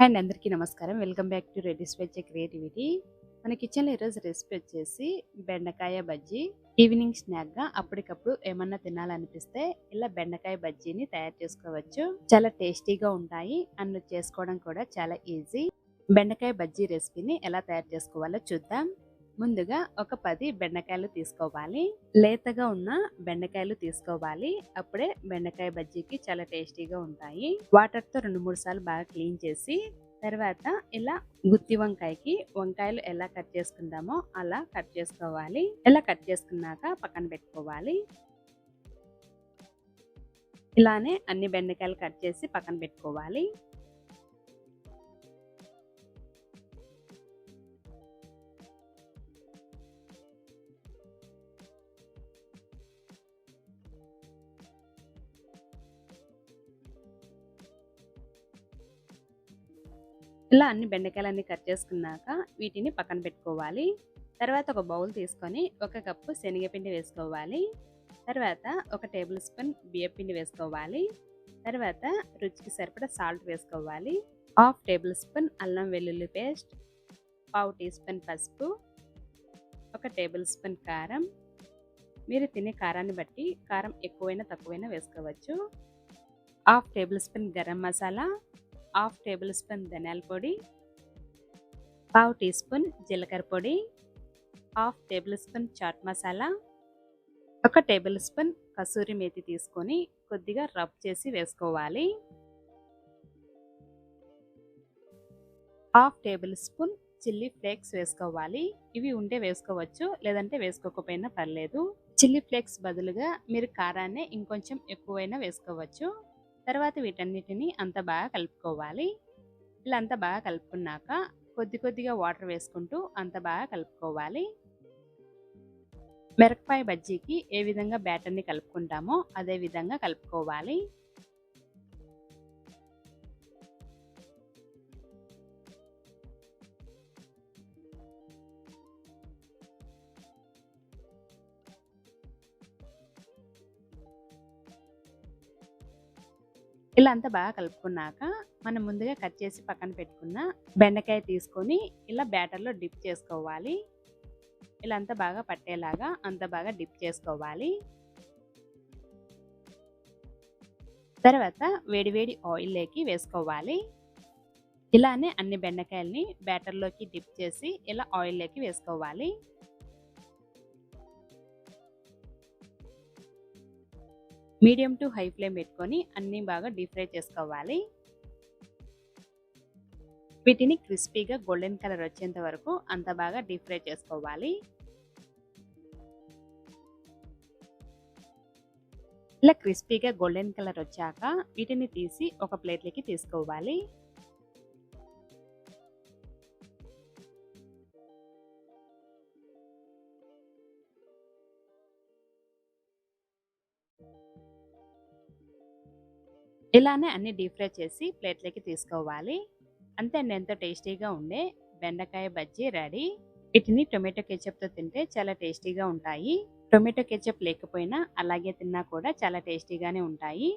And అందరికీ నమస్కారం. Welcome back to Reddy's veg creativity. మన కిచెన్లో ఈరోజు రెసిపీ వచ్చేసి బెండకాయ బజ్జీ. ఈవినింగ్ స్నాక్గా అప్పటికప్పుడు ఏమన్నా తినాలనిపిస్తే ఇలా బెండకాయ బజ్జీని తయారు చేసుకోవచ్చు. చాలా టేస్టీగా ఉంటాయి అండ్ చేసుకోవడం కూడా చాలా ఈజీ. బెండకాయ బజ్జీ రెసిపీని ఎలా తయారు చేసుకోవాలో చూద్దాం. ముందుగా ఒక 10 బెండకాయలు తీసుకోవాలి. లేతగా ఉన్న బెండకాయలు తీసుకోవాలి. అప్పుడే బెండకాయ బజ్జీకి చాలా టేస్టీగా ఉంటాయి. వాటర్తో 2-3 సార్లు బాగా క్లీన్ చేసి తర్వాత ఇలా గుత్తి వంకాయకి వంకాయలు ఎలా కట్ చేసుకుందామో అలా కట్ చేసుకోవాలి. ఇలా కట్ చేసుకున్నాక పక్కన పెట్టుకోవాలి. ఇలానే అన్ని బెండకాయలు కట్ చేసి పక్కన పెట్టుకోవాలి. ఇలా అన్ని బెండకాయలన్నీ కట్ చేసుకున్నాక వీటిని పక్కన పెట్టుకోవాలి. తర్వాత ఒక బౌల్ తీసుకొని 1 కప్పు శనగపిండి వేసుకోవాలి. తర్వాత 1 టేబుల్ స్పూన్ బియ్యపిండి వేసుకోవాలి. తర్వాత రుచికి సరిపడా సాల్ట్ వేసుకోవాలి. 1/2 టేబుల్ స్పూన్ అల్లం వెల్లుల్లి పేస్ట్, 1/2 టీ స్పూన్ పసుపు, 1 టేబుల్ స్పూన్ కారం. మీరు తినే కారాన్ని బట్టి కారం ఎక్కువైనా తక్కువైనా వేసుకోవచ్చు. 1/2 tablespoon garam masala, 1/2 tablespoon ధనియాల పొడి, 1/2 టీ స్పూన్ జీలకర్ర పొడి, 1/2 tablespoon chaat masala, 1 tablespoon kasuri methi తీసుకొని కొద్దిగా రబ్ చేసి వేసుకోవాలి. 1/2 టేబుల్ స్పూన్ చిల్లీ ఫ్లేక్స్ వేసుకోవాలి. ఇవి ఉంటే వేసుకోవచ్చు, లేదంటే వేసుకోకపోయినా పర్లేదు. చిల్లీ ఫ్లేక్స్ బదులుగా మీరు కారాన్ని ఇంకొంచెం ఎక్కువైనా వేసుకోవచ్చు. తర్వాత వీటన్నిటిని అంత బాగా కలుపుకోవాలి. ఇలా అంతా బాగా కలుపుకున్నాక కొద్దిగా వాటర్ వేసుకుంటూ అంత బాగా కలుపుకోవాలి. మిరపకాయ బజ్జీకి ఏ విధంగా బ్యాటర్ని కలుపుకుంటామో అదే విధంగా కలుపుకోవాలి. ఇలా అంతా బాగా కలుపుకున్నాక మనం ముందుగా కట్ చేసి పక్కన పెట్టుకున్న బెండకాయ తీసుకొని ఇలా బ్యాటర్లో డిప్ చేసుకోవాలి. ఇలా అంతా బాగా పట్టేలాగా అంత బాగా డిప్ చేసుకోవాలి. తర్వాత వేడివేడి ఆయిల్లోకి వేసుకోవాలి. ఇలానే అన్ని బెండకాయల్ని బ్యాటర్లోకి డిప్ చేసి ఇలా ఆయిల్లోకి వేసుకోవాలి. మీడియం టు హై ఫ్లేమ్ పెట్టుకొని అన్నీ బాగా డీప్ ఫ్రై చేసుకోవాలి. వీటిని క్రిస్పీగా గోల్డెన్ కలర్ వచ్చేంత వరకు అంత బాగా డీప్ ఫ్రై చేసుకోవాలి. ఇలా క్రిస్పీగా గోల్డెన్ కలర్ వచ్చాక వీటిని తీసి ఒక ప్లేట్లోకి తీసుకోవాలి. ఇలానే అన్ని డీప్ ఫ్రై చేసి ప్లేట్లోకి తీసుకోవాలి. అంతే అండి, ఎంతో టేస్టీగా ఉండే బెండకాయ బజ్జీ రెడీ. వీటిని టొమాటో కెచప్తో తింటే చాలా టేస్టీగా ఉంటాయి. టొమాటో కెచప్ లేకపోయినా అలాగే తిన్నా కూడా చాలా టేస్టీగానే ఉంటాయి.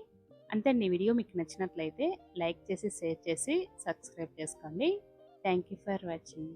అంతే అండి, వీడియో మీకు నచ్చినట్లయితే లైక్ చేసి షేర్ చేసి సబ్స్క్రైబ్ చేసుకోండి. Thank you for watching.